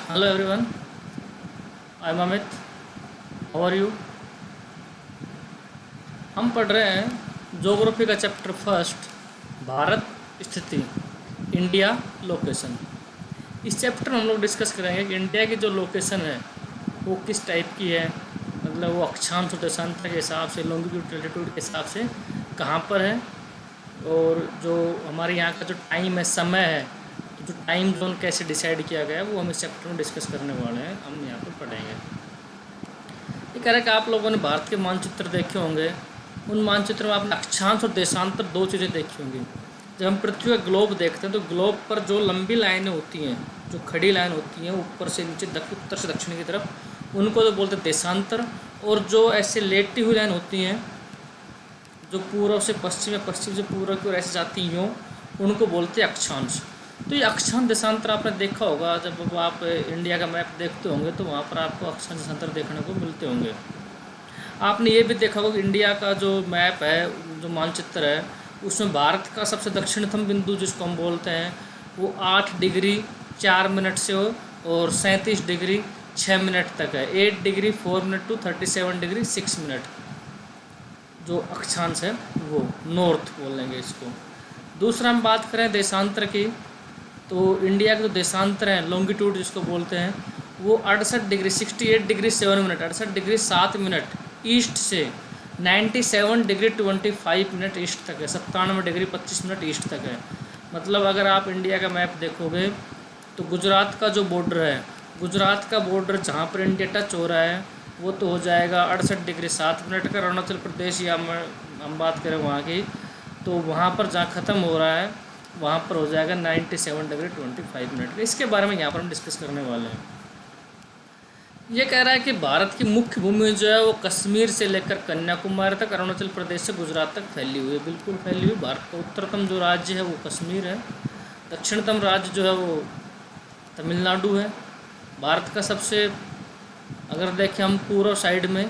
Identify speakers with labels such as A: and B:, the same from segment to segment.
A: Hello everyone, I am Amit. How are you? हम पढ़ रहे हैं ज्योग्राफी का चैप्टर फर्स्ट, भारत स्थिति, इंडिया लोकेशन। इस चैप्टर में हम लोग डिस्कस करेंगे कि इंडिया की जो लोकेशन है वो किस टाइप की है, मतलब वो अक्षांश और देशांतर के हिसाब से, लॉन्गिट्यूड लैटिट्यूड के हिसाब से कहाँ पर है, और जो हमारे यहाँ का जो टाइम है, समय है, तो जो टाइम जोन कैसे डिसाइड किया गया है वो हम इस चैप्टर में डिस्कस करने वाले हैं। हम यहाँ पर पढ़ेंगे। ये कह रहा है कि आप लोगों ने भारत के मानचित्र देखे होंगे। उन मानचित्र में आपने अक्षांश और देशांतर दो चीज़ें देखी होंगी। जब हम पृथ्वी का ग्लोब देखते हैं तो ग्लोब पर जो लंबी लाइनें होती हैं, जो खड़ी लाइन होती हैं ऊपर से नीचे, उत्तर से दक्षिण की तरफ, उनको तो बोलते हैं देशांतर। और जो ऐसे लेटी हुई लाइन होती हैं जो पूर्व से पश्चिम या पश्चिम से पूर्व की ओर ऐसे जाती हों, उनको बोलते हैं अक्षांश। तो ये अक्षांश देशांतर आपने देखा होगा। जब आप इंडिया का मैप देखते होंगे तो वहाँ पर आपको अक्षांश देशांतर देखने को मिलते होंगे। आपने ये भी देखा होगा कि इंडिया का जो मैप है, जो मानचित्र है, उसमें भारत का सबसे दक्षिणतम बिंदु जिसको हम बोलते हैं वो 8 डिग्री 4 मिनट से और 37 डिग्री 6 मिनट तक है। 8 degree 4 minute to 37 degree 6 minute जो अक्षांश है वो नॉर्थ बोलेंगे इसको। दूसरा हम बात करें देशांतर की, तो इंडिया के जो देशांतर हैं, लॉन्गिट्यूड जिसको बोलते हैं, वो 68 degree 68 degree 7 minute, 68 degree 7 minute east से 97 डिग्री 25 मिनट ईस्ट तक है, 97 डिग्री 25 मिनट ईस्ट तक है। मतलब अगर आप इंडिया का मैप देखोगे तो गुजरात का जो बॉर्डर है, गुजरात का बॉर्डर जहाँ पर इंडिया टच हो रहा है वो तो हो जाएगा 68 डिग्री 7 मिनट का। अरुणाचल प्रदेश या हम बात करें वहाँ की, तो वहाँ पर जहाँ ख़त्म हो रहा है वहाँ पर हो जाएगा 97 डिग्री 25 मिनट का। इसके बारे में यहाँ पर हम डिस्कस करने वाले हैं। ये कह रहा है कि भारत की मुख्य भूमि जो है वो कश्मीर से लेकर कन्याकुमारी तक, अरुणाचल प्रदेश से गुजरात तक फैली हुई है, बिल्कुल फैली हुई। भारत का उत्तरतम जो राज्य है वो कश्मीर है, दक्षिणतम राज्य जो है वो तमिलनाडु है। भारत का सबसे, अगर देखें हम पूर्व साइड में,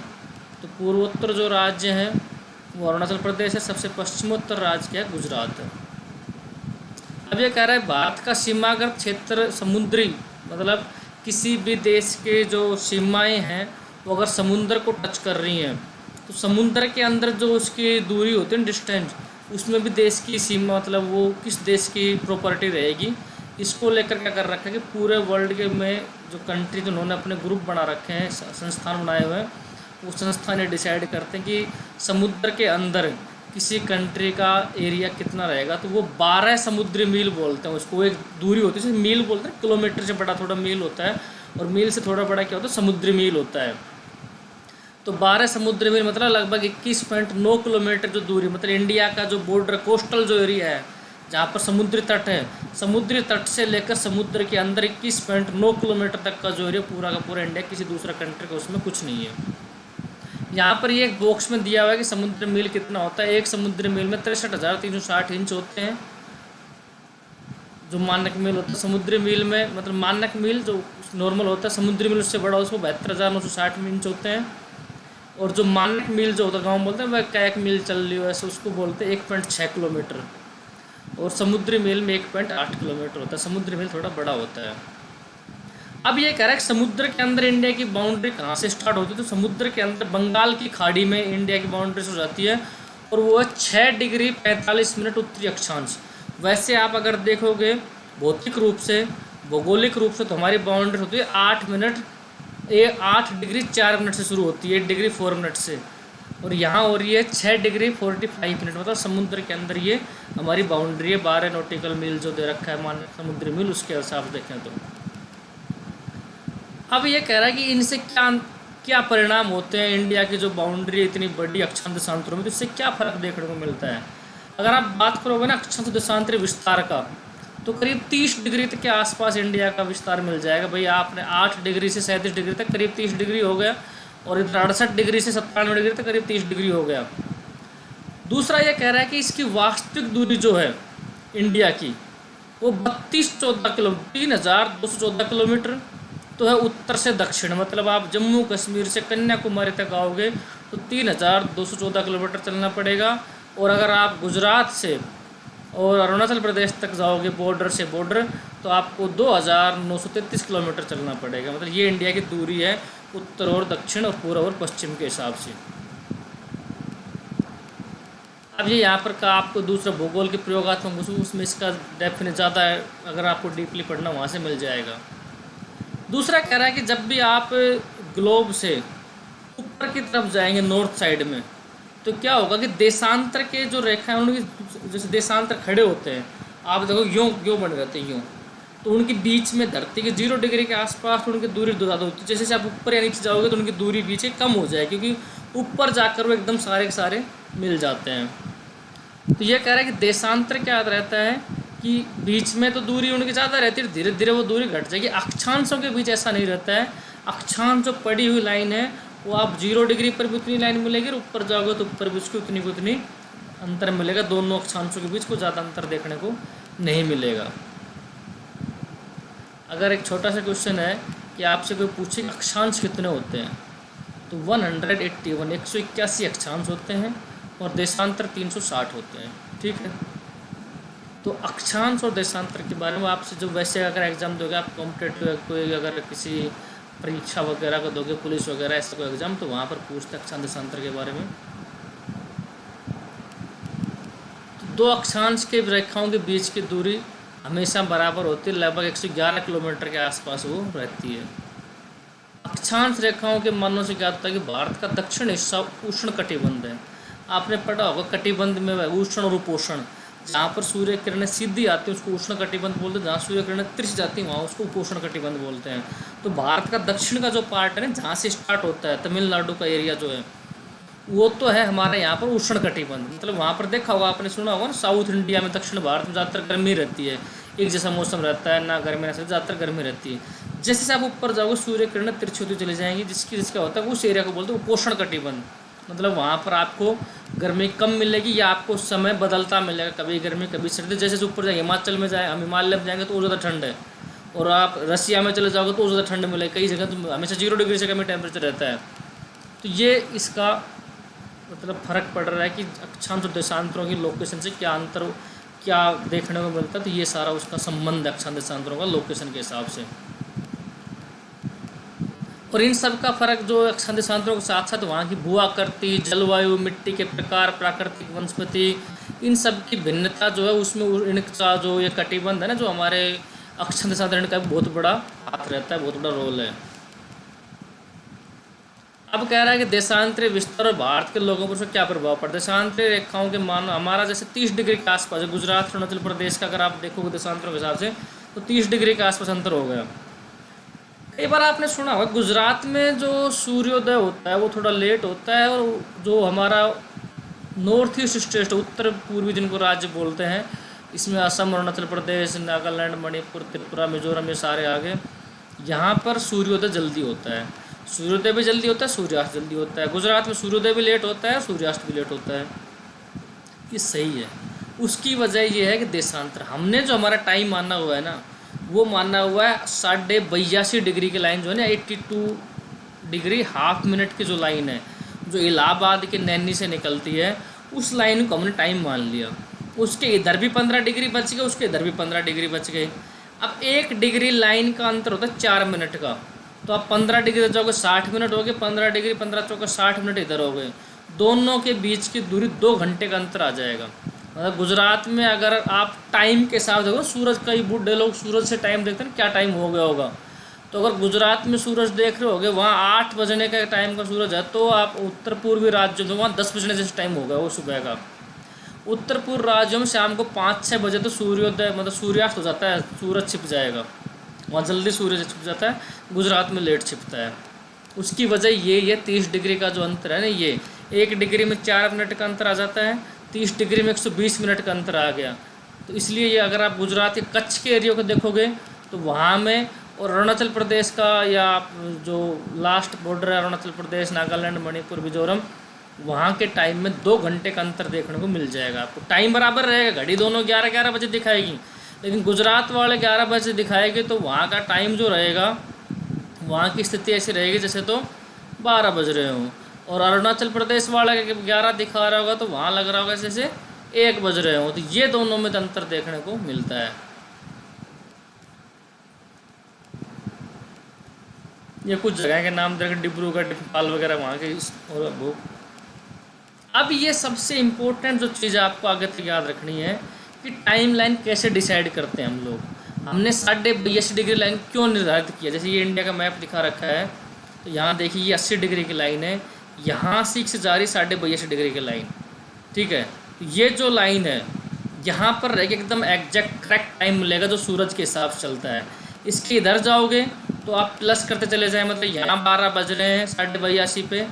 A: तो पूर्वोत्तर जो राज्य है वो अरुणाचल प्रदेश है, सबसे पश्चिमोत्तर राज्य क्या है, गुजरात है। अब ये कह रहा है भारत का सीमागत क्षेत्र समुद्री, मतलब किसी भी देश के जो सीमाएं हैं वो अगर समुद्र को टच कर रही हैं तो समुद्र के अंदर जो उसकी दूरी होती है, डिस्टेंस, उसमें भी देश की सीमा, मतलब वो किस देश की प्रॉपर्टी रहेगी, इसको लेकर क्या कर रखा है कि पूरे वर्ल्ड के में जो कंट्री जो उन्होंने अपने ग्रुप बना रखे हैं, संस्थान बनाए हुए हैं, वो संस्थान ये डिसाइड करते हैं कि समुद्र के अंदर किसी कंट्री का एरिया कितना रहेगा। तो वो 12 समुद्री मील बोलते हैं उसको। एक दूरी होती है जैसे मील बोलते हैं, किलोमीटर से बड़ा थोड़ा मील होता है, और मील से थोड़ा बड़ा क्या होता है, समुद्री मील होता है। तो 12 समुद्री मील मतलब लगभग 21.9 किलोमीटर जो दूरी, मतलब इंडिया का जो बॉर्डर, कोस्टल जो एरिया है जहाँ पर समुद्री तट है, समुद्री तट से लेकर समुद्र के अंदर 21.9 किलोमीटर तक का जो एरिया पूरा का पूरा इंडिया, किसी दूसरा कंट्री का उसमें कुछ नहीं है। यहाँ पर ये एक बॉक्स में दिया हुआ है कि समुद्र मील कितना होता है। एक समुद्र मील में 63,360 इंच होते हैं जो मानक मील होता है। समुद्री मील में, मतलब मानक मील जो नॉर्मल होता है, समुद्री मील उससे बड़ा उसको 72,960 इंच होते हैं। और जो मानक मील जो होता है, गाँव बोलते हैं वह कैक मील चल रही हो ऐसे, उसको बोलते हैं 1.6 किलोमीटर। और समुद्री मील में 1.8 किलोमीटर होता है। समुद्री मील थोड़ा बड़ा होता है। अब ये कह रहा है समुद्र के अंदर इंडिया की बाउंड्री कहाँ से स्टार्ट होती है, तो समुद्र के अंदर बंगाल की खाड़ी में इंडिया की बाउंड्री हो जाती है, और वो 6 डिग्री 45 मिनट उत्तरी अक्षांश। वैसे आप अगर देखोगे भौतिक रूप से, भौगोलिक रूप से, तो हमारी बाउंड्री होती है 8 डिग्री 4 मिनट से शुरू होती है, 8 डिग्री 4 मिनट से, और यहाँ हो रही है 6 डिग्री 45 मिनट। मतलब समुद्र के अंदर ये हमारी बाउंड्री है। 12 नॉटिकल मील जो दे रखा है मान समुद्री मील, उसके हिसाब से देखें तो। अब ये कह रहा है कि इनसे क्या क्या परिणाम होते हैं, इंडिया की जो बाउंड्री है इतनी बड़ी अक्षांश देशांतरों में, तो इससे क्या फर्क देखने को मिलता है। अगर आप बात करोगे ना अक्षांश देशांतरी विस्तार का, तो करीब 30 डिग्री तक के आसपास इंडिया का विस्तार मिल जाएगा। भाई आपने 8 डिग्री से 37 डिग्री तक करीब 30 डिग्री हो गया, और इधर 68 डिग्री से 97 डिग्री तक करीब 30 डिग्री हो गया। दूसरा ये कह रहा है कि इसकी वास्तविक दूरी जो है इंडिया की वो 3214 किलोमीटर, 3214 किलोमीटर तो है उत्तर से दक्षिण। मतलब आप जम्मू कश्मीर से कन्याकुमारी तक आओगे तो 3214 किलोमीटर चलना पड़ेगा। और अगर आप गुजरात से और अरुणाचल प्रदेश तक जाओगे बॉर्डर से बॉर्डर, तो आपको 2933 किलोमीटर चलना पड़ेगा। मतलब ये इंडिया की दूरी है उत्तर और दक्षिण और पूर्व और पश्चिम के हिसाब से। अब ये यहाँ पर का आपको दूसरा भूगोल के प्रयोगात्मक उसमें इसका डेफिनेट ज़्यादा है, अगर आपको डीपली पढ़ना वहाँ से मिल जाएगा। दूसरा कह रहा है कि जब भी आप ग्लोब से ऊपर की तरफ जाएंगे नॉर्थ साइड में, तो क्या होगा कि देशांतर के जो रेखा है उनकी, जैसे देशांतर खड़े होते हैं, आप देखो यूँ यूँ बन रहते हैं यूँ, तो उनके बीच में धरती के 0 डिग्री के आसपास उनकी दूरी ज़्यादा होती है। जैसे जैसे आप ऊपर या नीचे जाओगे तो उनकी दूरी पीछे कम हो जाए, क्योंकि ऊपर जाकर वो एकदम सारे के सारे मिल जाते हैं। तो ये कह रहा है कि देशांतर क्या रहता है कि बीच में तो दूरी उनकी ज़्यादा रहती है, धीरे धीरे वो दूरी घट जाएगी। अक्षांशों के बीच ऐसा नहीं रहता है। अक्षांश जो पड़ी हुई लाइन है वो आप 0 डिग्री पर भी उतनी लाइन मिलेगी, और ऊपर जाओगे तो ऊपर भी उसकी उतनी को उतनी अंतर मिलेगा। दोनों अक्षांशों के बीच को ज़्यादा अंतर देखने को नहीं मिलेगा। अगर एक छोटा सा क्वेश्चन है कि आपसे कोई पूछे अक्षांश कितने होते हैं, तो 181 अक्षांश होते हैं और देशांतर 360 होते हैं। ठीक है, तो अक्षांश और देशांतर के बारे में आपसे जो वैसे अगर एग्ज़ाम दोगे आप कॉम्पिटेटिव कोई अगर किसी परीक्षा वगैरह को दोगे, पुलिस वगैरह ऐसा कोई एग्ज़ाम, तो वहाँ पर पूछते हैं अक्षांश देशांतर के बारे में। तो दो अक्षांश के रेखाओं के बीच की दूरी हमेशा बराबर होती है, लगभग 111 किलोमीटर के आसपास वो रहती है। अक्षांश रेखाओं के मानों से क्या होता है कि भारत का दक्षिण हिस्सा उष्ण कटिबंध है। आपने पढ़ा होगा कटिबंध में उष्ण और उपोष्ण, जहाँ पर सूर्य किरणें सीधी आती हैं उसको उष्ण कटिबंध बोलते हैं, जहाँ सूर्य किरणें तिरछ जाती हैं वहाँ उसको उपोष्ण कटिबंध बोलते हैं। तो भारत का दक्षिण का जो पार्ट है ना, जहाँ से स्टार्ट होता है तमिलनाडु का एरिया जो है, वो तो है हमारे यहाँ पर उष्ण कटिबंध। मतलब वहाँ पर देखा होगा, आपने सुना होगा ना, साउथ इंडिया में दक्षिण भारत में ज़्यादातर गर्मी रहती है, एक जैसा मौसम रहता है, ना गर्मी ना सर्दी, ज़्यादातर गर्मी रहती है। जैसे जैसे आप ऊपर जाओगे सूर्य किरणें तिरछी होती चली जाएंगी, जिसका होता है उस एरिया को बोलते हैं उपोष्ण कटिबंध। मतलब वहाँ पर आपको गर्मी कम मिलेगी या आपको समय बदलता मिलेगा, कभी गर्मी कभी सर्दी। जैसे ऊपर जाए हिमाचल में जाए, हम हिमालय में जाएंगे तो और ज़्यादा ठंड है, और आप रसिया में चले जाओगे तो और ज़्यादा ठंड मिलेगी। कई जगह तो हमेशा 0 डिग्री से कम टेम्परेचर रहता है। तो ये इसका मतलब फ़र्क पड़ रहा है कि अक्षांश और देशांतरों की लोकेशन से क्या अंतर, क्या देखने को मिलता है। तो ये सारा उसका संबंध है अक्षांश देशांतरों का लोकेशन के हिसाब से। और इन सब का फ़र्क जो अक्षांश देशांतरों के साथ साथ वहाँ की भू आकृति, जलवायु, मिट्टी के प्रकार, प्राकृतिक वनस्पति, इन सब की भिन्नता जो है उसमें इनका जो ये कटिबंध है ना, जो हमारे अक्षांश देशांतरण का बहुत बड़ा हाथ रहता है, बहुत बड़ा रोल है। अब कह रहा है कि देशांतरीय विस्तार और भारत के लोगों पर उसका क्या प्रभाव पड़ता है। देशांतरीय रेखाओं के मान हमारा जैसे 30 डिग्री के आसपास है, गुजरात अरुणाचल प्रदेश का अगर आप देखोगे देशांतरों के हिसाब से तो 30 डिग्री के आसपास अंतर हो गया। कई बार आपने सुना होगा गुजरात में जो सूर्योदय होता है वो थोड़ा लेट होता है, और जो हमारा नॉर्थ ईस्ट स्टेट उत्तर पूर्वी जिनको राज्य बोलते हैं, इसमें असम, अरुणाचल प्रदेश, नागालैंड, मणिपुर, त्रिपुरा, मिजोरम, ये सारे आगे, यहाँ पर सूर्योदय जल्दी होता है। सूर्योदय भी जल्दी होता है, सूर्यास्त जल्दी होता है। गुजरात में सूर्योदय भी लेट होता है, सूर्यास्त भी लेट होता है। ये सही है। उसकी वजह ये है कि देशांतर, हमने जो हमारा टाइम माना हुआ है ना, वो माना हुआ है 82.5 डिग्री की लाइन जो है ना, 82 डिग्री हाफ मिनट की जो लाइन है, जो इलाहाबाद के नैनी से निकलती है, उस लाइन को हमने टाइम मान लिया। उसके इधर भी 15 डिग्री बच गए, उसके इधर भी 15 डिग्री बच गए। अब 1 डिग्री लाइन का अंतर होता है 4 मिनट का, तो आप 15 डिग्री तक जाओगे 60 मिनट हो गए, 15 डिग्री 15 चौका 60 मिनट इधर हो गए। दोनों के बीच की दूरी 2 घंटे का अंतर आ जाएगा। मतलब गुजरात में अगर आप टाइम के साथ देखो, सूरज, कई बूढ़े लोग सूरज से टाइम देखते हैं क्या टाइम हो गया होगा, तो अगर गुजरात में सूरज देख रहे होगे वहाँ 8 बजने का टाइम का सूरज है, तो आप उत्तर पूर्वी राज्यों में वहाँ 10 बजने जैसे टाइम हो गया वो सुबह का। उत्तर पूर्व राज्यों में शाम को 5-6 बजे तो सूर्योदय मतलब सूर्यास्त हो जाता है, सूरज छिप जाएगा, वहाँ जल्दी सूरज छिप जाता है। गुजरात में लेट छिपता है। उसकी वजह ये 30 डिग्री का जो अंतर है ना, ये 1 डिग्री में 4 मिनट का अंतर आ जाता है, 30 डिग्री में 120 मिनट का अंतर आ गया। तो इसलिए ये अगर आप गुजरात के कच्छ के एरिया को देखोगे तो वहाँ में, और अरुणाचल प्रदेश का या जो लास्ट बॉर्डर है अरुणाचल प्रदेश, नागालैंड, मणिपुर, मिजोरम, वहाँ के टाइम में 2 घंटे का अंतर देखने को मिल जाएगा आपको। टाइम बराबर रहेगा, घड़ी दोनों 11-11 बजे दिखाएगी, लेकिन गुजरात वाले 11 बजे दिखाएगी, तो वहाँ का टाइम जो रहेगा, वहाँ की स्थिति ऐसी रहेगी जैसे तो 12 बज रहे हों। और अरुणाचल प्रदेश वाला 11 दिखा रहा होगा तो वहाँ लग रहा होगा जैसे 1 बज रहे हो, तो ये दोनों में तो अंतर देखने को मिलता है। ये कुछ जगह के नाम दे रखे, डिब्रूगढ़, भोपाल वगैरह वहाँ के और वो। अब ये सबसे इम्पोर्टेंट जो चीज़ आपको आगे तक याद रखनी है कि टाइम लाइन कैसे डिसाइड करते हैं हम लोग। हमने 82.5 डिग्री लाइन क्यों निर्धारित किया। जैसे ये इंडिया का मैप दिखा रखा है, तो यहाँ देखिए ये 80 डिग्री की लाइन है, यहाँ से जा रही 82.5 डिग्री की लाइन, ठीक है। ये जो लाइन है यहाँ पर रह के एकदम एग्जैक्ट करेक्ट टाइम मिलेगा जो सूरज के हिसाब से चलता है। इसके इधर जाओगे तो आप प्लस करते चले जाएं, मतलब यहाँ 12 बज रहे हैं 82.5 पे,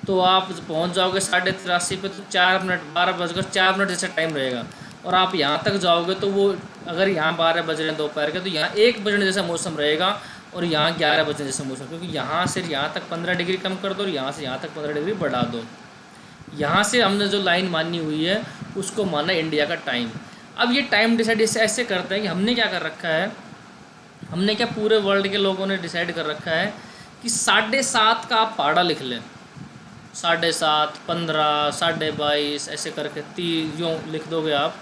A: तो आप पहुँच जाओगे 83.5 पे, तो 4 मिनट 12 बजकर 4 मिनट जैसा टाइम रहेगा। और आप यहाँ तक जाओगे तो वो अगर यहाँ 12 बज रहे हैं दोपहर के, तो यहाँ 1 बजने जैसा मौसम रहेगा और यहाँ 11 बजने जैसा मौसम, क्योंकि यहाँ से यहाँ तक 15 डिग्री कम कर दो और यहाँ से यहाँ तक 15 डिग्री बढ़ा दो। यहाँ से हमने जो लाइन मानी हुई है उसको माना इंडिया का टाइम। अब ये टाइम डिसाइड ऐसे करते हैं कि हमने क्या कर रखा है, हमने क्या पूरे वर्ल्ड के लोगों ने डिसाइड कर रखा है कि 7:30 का आप पहाड़ा लिख लें, 7:30, 15, 22.5 ऐसे करके 30 यूँ लिख दोगे आप,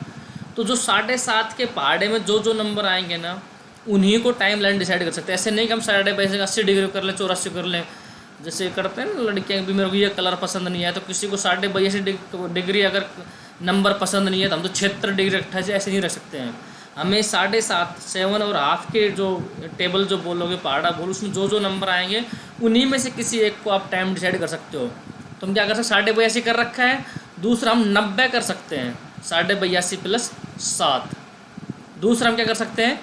A: तो जो 7:30 के पहाड़े में जो नंबर आएंगे ना उन्हीं को टाइम लाइन डिसाइड कर सकते हैं। ऐसे नहीं कि हम 22.5 80 डिग्री कर लें, 84 कर लें, जैसे करते हैं ना लड़कियाँ भी, मेरे को ये कलर पसंद नहीं है तो किसी को 82.5 डिग्री अगर नंबर पसंद नहीं है तो हम तो 76 डिग्री 28 ऐसे नहीं रख सकते हैं। हमें 7.5 7 और हाफ के जो टेबल जो बोलोगे पहाड़ा बोल, उसमें जो नंबर आएंगे उन्हीं में से किसी एक को आप टाइम डिसाइड कर सकते हो। तो हम क्या कर सकते हैं, 82.5 कर रखा है, दूसरा हम 90 कर सकते हैं, 82.5 प्लस 7। दूसरा हम क्या कर सकते हैं,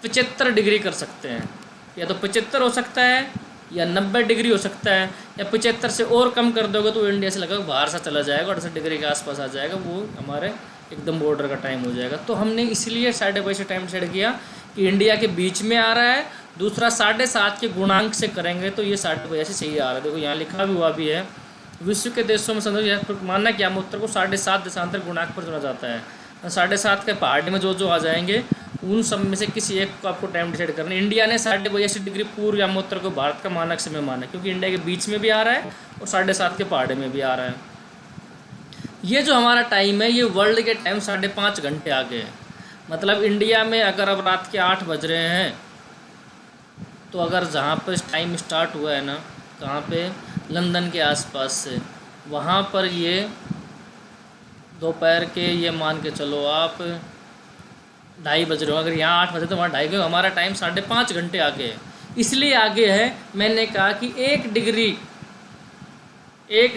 A: 75 डिग्री कर सकते हैं, या तो 75 हो सकता है या 90 डिग्री हो सकता है, या 75 से और कम कर दोगे तो इंडिया से लगभग बाहर सा चला जाएगा, 68 डिग्री के आसपास आ जाएगा, वो हमारे एकदम बॉर्डर का टाइम हो जाएगा। तो हमने इसलिए 7:30 टाइम डिसाइड किया कि इंडिया के बीच में आ रहा है, दूसरा 7.5 के गुणांक से करेंगे तो ये 7:30 सही आ रहा है। देखो यहाँ लिखा भी हुआ भी है, विश्व के देशों में संदर्भ मानना क्या उत्तर को 7.5 देशांतर गुणांक पर चुना जाता है। 7.5 के पहाड़ में जो आ जाएंगे उन सब में से किसी एक को आपको टाइम डिसाइड करना है। इंडिया ने 82.5 डिग्री पूर्व या उत्तर को भारत का मानक समय माना, क्योंकि इंडिया के बीच में भी आ रहा है और 7.5 के पहाड़े में भी आ रहा है। ये जो हमारा टाइम है ये वर्ल्ड के टाइम 5.5 घंटे आगे है। मतलब इंडिया में अगर अब रात के 8 बज रहे हैं, तो अगर जहाँ पर टाइम स्टार्ट हुआ है ना, कहाँ पे, लंदन के आसपास से, वहाँ पर ये दोपहर के ये मान के चलो आप 2:30 बज रहे हो। अगर यहाँ 8 बजे तो वहाँ 2:30, हमारा टाइम 5.5 घंटे आगे है। इसलिए आगे है, मैंने कहा कि 1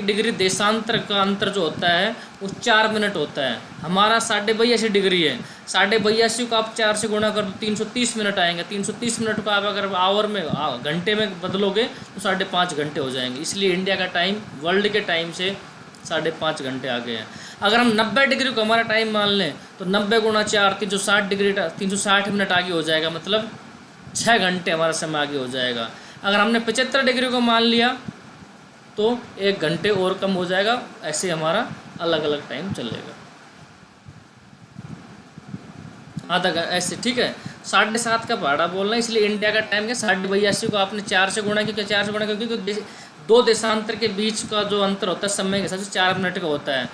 A: डिग्री देशांतर का अंतर जो होता है वो 4 मिनट होता है। हमारा 82.5 डिग्री है, 82.5 को आप 4 से गुणा कर दो, 330 मिनट आएंगे। 330 मिनट को आप अगर आवर में घंटे में बदलोगे तो 5.5 घंटे हो जाएंगे। इसलिए इंडिया का टाइम वर्ल्ड के टाइम से 5.5 घंटे आगे है। अगर हम 90 डिग्री को हमारा टाइम मान लें तो 90 गुणा 4 360 डिग्री 360 मिनट आगे हो जाएगा, मतलब 6 घंटे हमारा समय आगे हो जाएगा। अगर हमने 75 डिग्री को मान लिया तो 1 घंटे और कम हो जाएगा। ऐसे हमारा अलग अलग टाइम चलेगा आधा ऐसे, ठीक है। 7.5 का पहाड़ा बोलना, इसलिए इंडिया का टाइम है 82.5 को आपने 4 से गुणा किया। 4 से गुणा क्योंकि 2 देशांतर के बीच का जो अंतर होता है समय के हिसाब से 4 मिनट का होता है।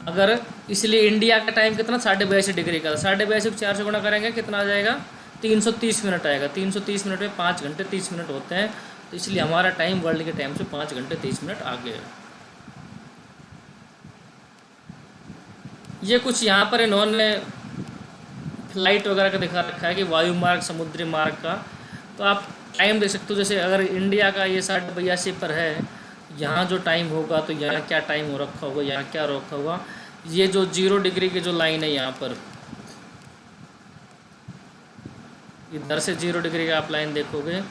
A: अगर इसलिए इंडिया का टाइम कितना 82.5 डिग्री का, 82.5 को 4 से गुणा करेंगे कितना आ जाएगा, 330 मिनट आएगा। 330 मिनट में 5 घंटे 30 मिनट होते हैं, तो इसलिए हमारा टाइम वर्ल्ड के टाइम से 5 घंटे 30 मिनट आगे है। ये कुछ यहाँ पर इन्होंने फ्लाइट वगैरह का दिखा रखा है कि वायु मार्ग, समुद्री मार्ग का, तो आप टाइम देख सकते हो। जैसे अगर इंडिया का ये 7:82 पर है, यहाँ जो टाइम होगा तो यहाँ क्या टाइम हो रखा होगा, यहाँ क्या रखा होगा। ये जो 0 डिग्री की जो लाइन है यहाँ पर, इधर से 0 डिग्री का आप लाइन देखोगे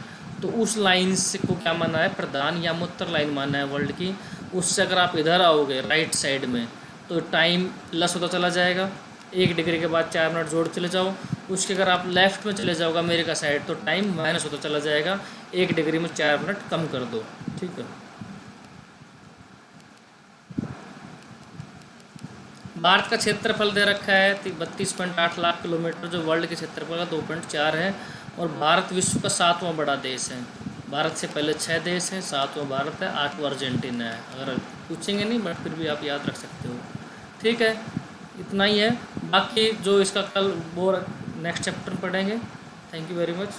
A: तो उस लाइन से को क्या माना है, प्रधान या उत्तर लाइन माना है वर्ल्ड की। उससे अगर आप इधर आओगे राइट साइड में तो टाइम प्लस होता चला जाएगा। 1 डिग्री के बाद 4 मिनट जोड़ चले जाओ। उसके अगर आप लेफ़्ट में चले जाओगे अमेरिका साइड तो टाइम माइनस होता चला जाएगा। 1 डिग्री में 4 मिनट कम कर दो, ठीक है। भारत का क्षेत्रफल दे रखा है 32.8 लाख किलोमीटर, जो वर्ल्ड के क्षेत्रफल का 2.4 है। और भारत विश्व का 7वां बड़ा देश है। भारत से पहले 6 देश हैं, 7वां भारत है, 8वां अर्जेंटीना है। अगर पूछेंगे नहीं बट फिर भी आप याद रख सकते हो, ठीक है। इतना ही है। बाकी जो इसका कल वो नेक्स्ट चैप्टर पढ़ेंगे। Thank you very much.